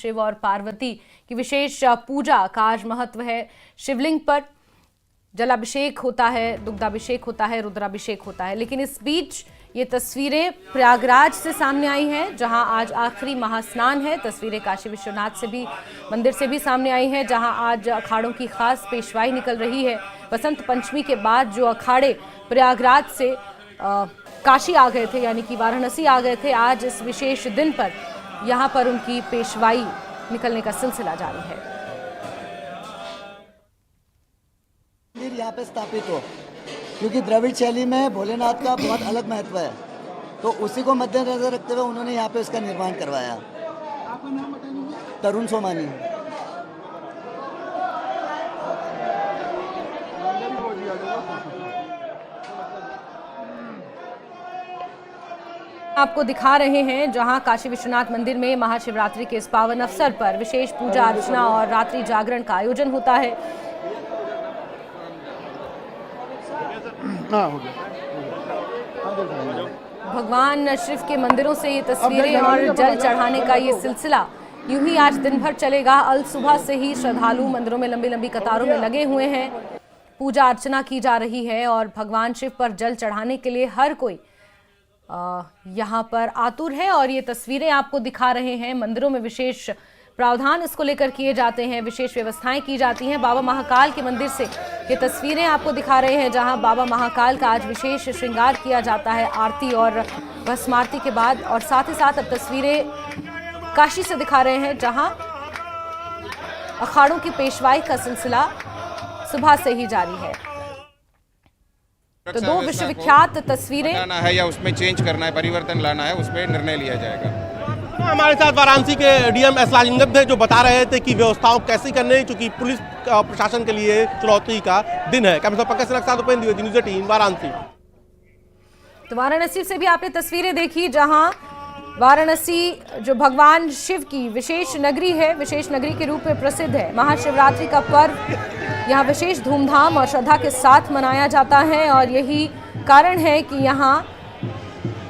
शिव और पार्वती की विशेष पूजा का आज महत्व है। शिवलिंग पर जलाभिषेक होता है, दुग्धाभिषेक होता है, रुद्राभिषेक होता है। लेकिन इस बीच ये तस्वीरें प्रयागराज से सामने आई हैं, जहां आज आखिरी महास्नान है। तस्वीरें काशी विश्वनाथ से भी, मंदिर से भी सामने आई हैं, जहां आज अखाड़ों की खास पेशवाई निकल रही है। बसंत पंचमी के बाद जो अखाड़े प्रयागराज से काशी आ गए थे, यानी कि वाराणसी आ गए थे, आज इस विशेष दिन पर यहाँ पर उनकी पेशवाई निकलने का सिलसिला जारी है। मंदिर यहाँ पे स्थापित हो, क्योंकि द्रविड़ शैली में भोलेनाथ का बहुत अलग महत्व है, तो उसी को मद्देनजर रखते हुए उन्होंने यहाँ पे उसका निर्माण करवाया। आपका नाम बताइए। तरुण सोमानी। आपको दिखा रहे हैं जहां काशी विश्वनाथ मंदिर में महाशिवरात्रि के इस पावन अवसर पर विशेष पूजा अर्चना और रात्रि जागरण का आयोजन होता है। भगवान शिव के मंदिरों से ये तस्वीरें और जल चढ़ाने का ये सिलसिला यूं ही आज दिन भर चलेगा। अल सुबह से ही श्रद्धालु मंदिरों में लंबी लंबी कतारों में लगे हुए हैं, पूजा अर्चना की जा रही है और भगवान शिव पर जल चढ़ाने के लिए हर कोई यहाँ पर आतुर है। और ये तस्वीरें आपको दिखा रहे हैं, मंदिरों में विशेष प्रावधान इसको लेकर किए जाते हैं, विशेष व्यवस्थाएं की जाती हैं। बाबा महाकाल के मंदिर से ये तस्वीरें आपको दिखा रहे हैं, जहां बाबा महाकाल का आज विशेष श्रृंगार किया जाता है आरती और भस्मारती के बाद। और साथ ही साथ अब तस्वीरें काशी से दिखा रहे हैं, जहां अखाड़ों की पेशवाई का सिलसिला सुबह से ही जारी है। तो दो विश्वविख्यात तस्वीरें लाना है या उसमें चेंज करना है, परिवर्तन लाना है, उस पर निर्णय लिया जाएगा। हमारे साथ वाराणसी के डीएम एस लालिंगम थे, जो बता रहे थे कि व्यवस्थाओं कैसे करने, क्योंकि पुलिस प्रशासन के लिए चुनौती का दिन है। कैमरा पंकज के साथ उपेंद्र द्विवेदी, न्यूज़ 18 वाराणसी। तो वाराणसी से भी आपने तस्वीरें देखी, जहां वाराणसी जो भगवान शिव की विशेष नगरी है, विशेष नगरी के रूप में प्रसिद्ध है। महाशिवरात्रि का पर्व यहाँ विशेष धूमधाम और श्रद्धा के साथ मनाया जाता है और यही कारण है कि यहाँ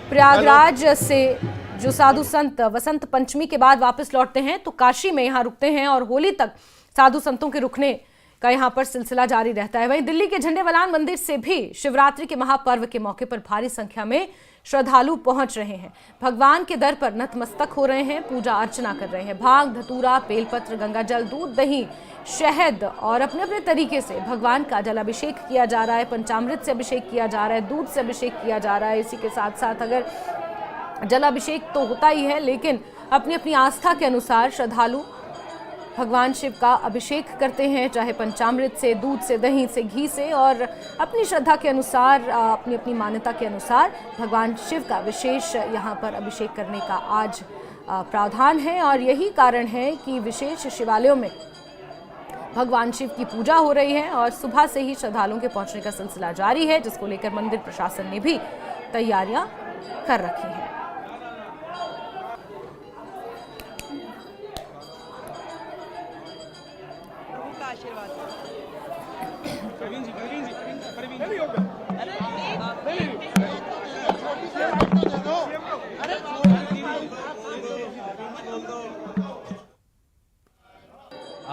प्रयागराज से जो साधु संत वसंत पंचमी के बाद वापस लौटते हैं तो काशी में यहाँ रुकते हैं और होली तक साधु संतों के रुकने का यहाँ पर सिलसिला जारी रहता है। वहीं दिल्ली के झंडेवालान मंदिर से भी शिवरात्रि के महापर्व के मौके पर भारी संख्या में श्रद्धालु पहुंच रहे हैं, भगवान के दर पर नतमस्तक हो रहे हैं, पूजा अर्चना कर रहे हैं। भांग, धतूरा, बेलपत्र, गंगाजल, दूध, दही, शहद और अपने अपने तरीके से भगवान का जलाभिषेक किया जा रहा है, पंचामृत से अभिषेक किया जा रहा है, दूध से अभिषेक किया जा रहा है। इसी के साथ साथ अगर जलाभिषेक तो होता ही है, लेकिन अपनी अपनी आस्था के अनुसार श्रद्धालु भगवान शिव का अभिषेक करते हैं, चाहे पंचामृत से, दूध से, दही से, घी से, और अपनी श्रद्धा के अनुसार, अपनी अपनी मान्यता के अनुसार भगवान शिव का विशेष यहाँ पर अभिषेक करने का आज प्रावधान है। और यही कारण है कि विशेष शिवालयों में भगवान शिव की पूजा हो रही है और सुबह से ही श्रद्धालुओं के पहुंचने का सिलसिला जारी है, जिसको लेकर मंदिर प्रशासन ने भी तैयारियां कर रखी हैं।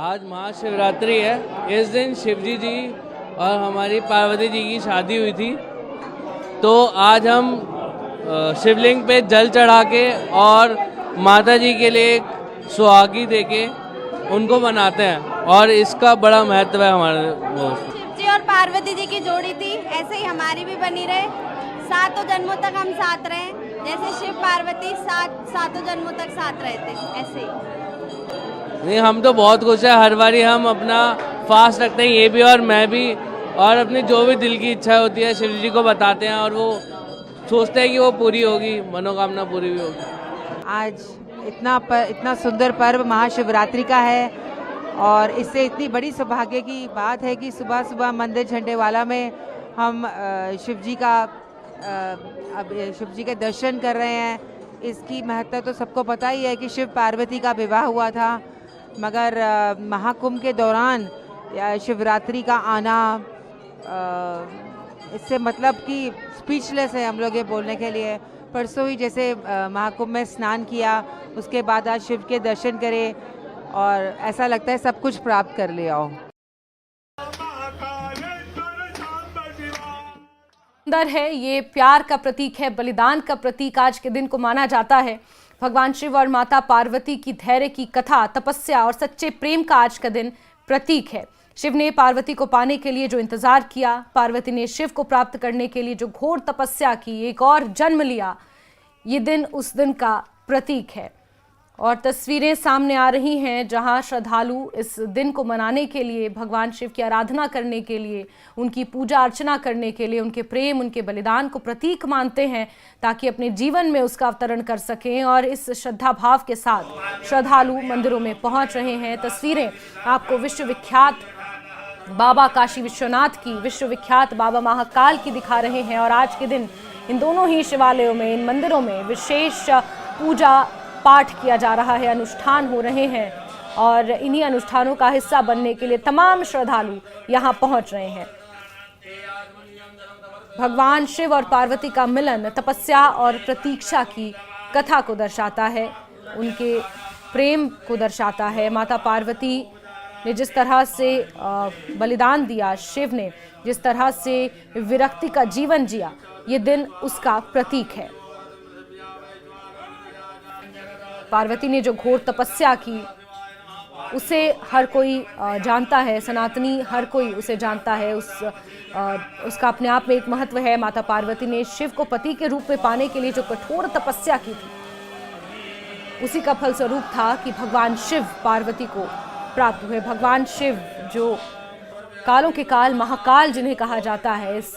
आज महाशिवरात्रि है। इस दिन शिवजी जी और हमारी पार्वती जी की शादी हुई थी, तो आज हम शिवलिंग पे जल चढ़ा के और माता जी के लिए सुहागी देके उनको मनाते हैं और इसका बड़ा महत्व है हमारे। शिव जी और पार्वती जी की जोड़ी थी, ऐसे ही हमारी भी बनी रहे, सातों जन्मों तक हम साथ रहे, जैसे शिव पार्वती सातों जन्मों तक साथ रहे थे, ऐसे ही। नहीं, हम तो बहुत खुश है। हर बारी हम अपना फास्ट रखते हैं, ये भी और मैं भी, और अपनी जो भी दिल की इच्छा होती है शिव जी को बताते हैं और वो सोचते हैं कि वो पूरी होगी, मनोकामना पूरी भी होगी। आज इतना सुंदर पर्व महाशिवरात्रि का है और इससे इतनी बड़ी सौभाग्य की बात है कि सुबह सुबह मंदिर झंडेवाला में हम शिव जी के दर्शन कर रहे हैं। इसकी महत्ता तो सबको पता ही है कि शिव पार्वती का विवाह हुआ था, मगर महाकुंभ के दौरान शिवरात्रि का आना, इससे मतलब कि स्पीचलेस है हम लोग ये बोलने के लिए। परसों ही जैसे महाकुंभ में स्नान किया, उसके बाद आज शिव के दर्शन करे और ऐसा लगता है सब कुछ प्राप्त कर ले आओ। सुंदर है, ये प्यार का प्रतीक है, बलिदान का प्रतीक आज के दिन को माना जाता है। भगवान शिव और माता पार्वती की धैर्य की कथा, तपस्या और सच्चे प्रेम का आज का दिन प्रतीक है। शिव ने पार्वती को पाने के लिए जो इंतजार किया, पार्वती ने शिव को प्राप्त करने के लिए जो घोर तपस्या की, एक और जन्म लिया, ये दिन उस दिन का प्रतीक है। और तस्वीरें सामने आ रही हैं जहां श्रद्धालु इस दिन को मनाने के लिए, भगवान शिव की आराधना करने के लिए, उनकी पूजा अर्चना करने के लिए, उनके प्रेम, उनके बलिदान को प्रतीक मानते हैं ताकि अपने जीवन में उसका अवतरण कर सकें। और इस श्रद्धा भाव के साथ श्रद्धालु मंदिरों में पहुंच रहे हैं। तस्वीरें आपको विश्वविख्यात बाबा काशी विश्वनाथ की, विश्वविख्यात बाबा महाकाल की दिखा रहे हैं। और आज के दिन इन दोनों ही शिवालयों में, इन मंदिरों में विशेष पूजा पाठ किया जा रहा है, अनुष्ठान हो रहे हैं और इन्हीं अनुष्ठानों का हिस्सा बनने के लिए तमाम श्रद्धालु यहाँ पहुँच रहे हैं। भगवान शिव और पार्वती का मिलन तपस्या और प्रतीक्षा की कथा को दर्शाता है, उनके प्रेम को दर्शाता है। माता पार्वती ने जिस तरह से बलिदान दिया, शिव ने जिस तरह से विरक्ति का जीवन जिया, ये दिन उसका प्रतीक है। पार्वती ने जो घोर तपस्या की, उसे हर कोई जानता है, सनातनी हर कोई उसे जानता है, उसका अपने आप में एक महत्व है। माता पार्वती ने शिव को पति के रूप में पाने के लिए जो कठोर तपस्या की थी, उसी का फलस्वरूप था कि भगवान शिव पार्वती को प्राप्त हुए। भगवान शिव जो कालों के काल महाकाल जिन्हें कहा जाता है, इस